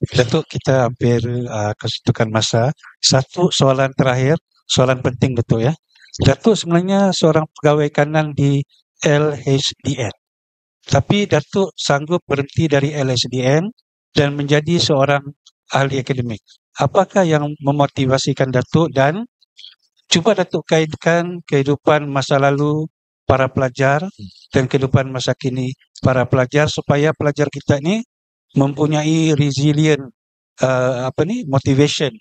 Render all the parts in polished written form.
Datuk, kita hampir kesuntukan masa. Satu soalan terakhir, soalan penting betul ya. Datuk sebenarnya seorang pegawai kanan di LHDN. Tapi Datuk sanggup berhenti dari LHDN dan menjadi seorang ahli akademik. Apakah yang memotivasikan Datuk, dan cuba Datuk kaitkan kehidupan masa lalu para pelajar dan kehidupan masa kini para pelajar supaya pelajar kita ini mempunyai resilient motivation,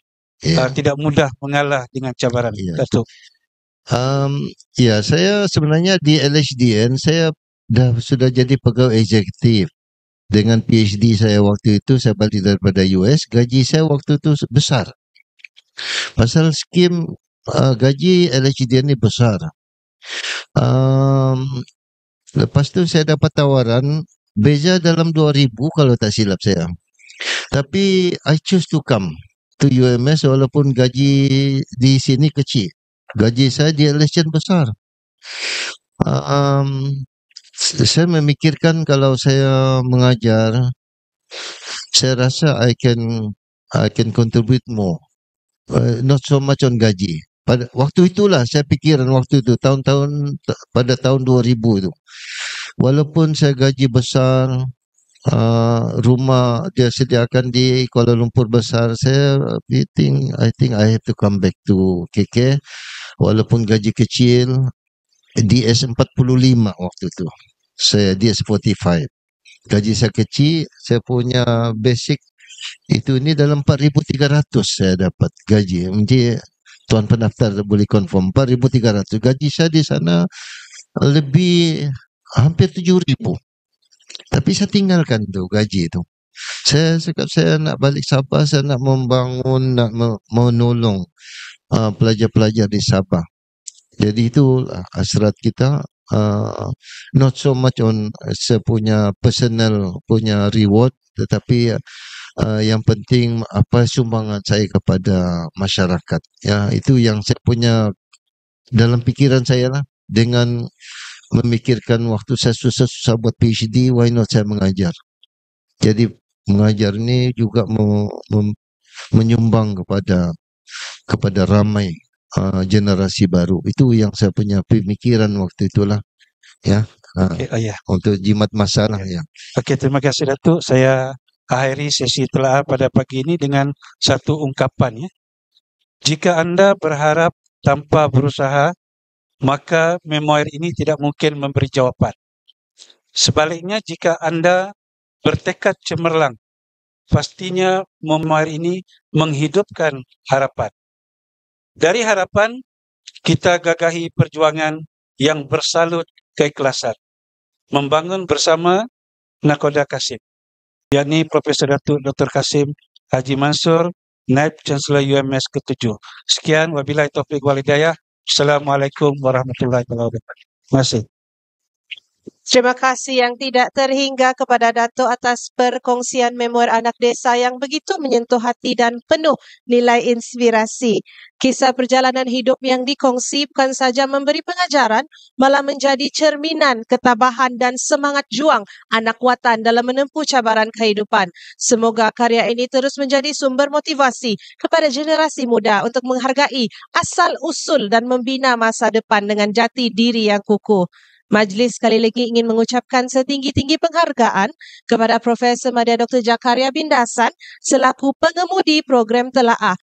Ya, tidak mudah mengalah dengan cabaran. ya. Datuk. Ya, saya sebenarnya di LHDN saya sudah jadi pegawai eksekutif. Dengan PhD saya waktu itu, saya balik daripada US, gaji saya waktu itu besar. Pasal skim gaji LHDN ni besar. Lepas tu saya dapat tawaran beza dalam 2,000 kalau tak silap saya. Tapi I choose to come to UMS walaupun gaji di sini kecil. Gaji saya di LHDN besar. Saya memikirkan kalau saya mengajar, saya rasa I can contribute more. Not so much on gaji. Pada waktu itulah saya pikiran waktu itu pada tahun 2000 itu. Walaupun saya gaji besar, rumah dia sediakan di Kuala Lumpur besar, I think I have to come back to KK walaupun gaji kecil. DS 45 waktu itu. Saya DS 45. Gaji saya kecil, saya punya basic itu ni dalam 4,300 saya dapat gaji. Jadi tuan pendaftar boleh confirm 4,300. Gaji saya di sana lebih hampir 7,000. Tapi saya tinggalkan tu gaji tu. Saya cakap saya nak balik Sabah, saya nak membangun, nak menolong pelajar-pelajar di Sabah. Jadi itu hasrat kita, not so much on saya punya personal punya reward, tetapi yang penting apa sumbangan saya kepada masyarakat. Ya, itu yang saya punya dalam pikiran saya lah. Dengan memikirkan waktu saya susah-susah buat PhD, why not saya mengajar. Jadi mengajar ni juga menyumbang kepada ramai generasi baru. Itu yang saya punya pemikiran waktu itulah, ya. Ya. Untuk jimat masalah, ya. Okey, terima kasih Datuk. Saya akhiri sesi telaah pada pagi ini dengan satu ungkapan ya. Jika anda berharap tanpa berusaha, maka memoir ini tidak mungkin memberi jawapan. Sebaliknya, jika anda bertekad cemerlang, pastinya memoir ini menghidupkan harapan. Dari harapan, kita gagahi perjuangan yang bersalut keikhlasan, membangun bersama Nakhoda Kasim, yakni Profesor Datuk Dr. Kasim Haji Mansur, Naib Chancellor UMS ke-7. Sekian, wabillahi taufiq wal hidayah. Assalamualaikum warahmatullahi wabarakatuh. Terima kasih. Terima kasih yang tidak terhingga kepada Datuk atas perkongsian memoir anak desa yang begitu menyentuh hati dan penuh nilai inspirasi. Kisah perjalanan hidup yang dikongsi bukan saja memberi pengajaran, malah menjadi cerminan ketabahan dan semangat juang anak watan dalam menempuh cabaran kehidupan. Semoga karya ini terus menjadi sumber motivasi kepada generasi muda untuk menghargai asal-usul dan membina masa depan dengan jati diri yang kukuh. Majlis sekali lagi ingin mengucapkan setinggi-tinggi penghargaan kepada Profesor Madya Dr. Zakaria bin Dasan selaku pengemudi program telaah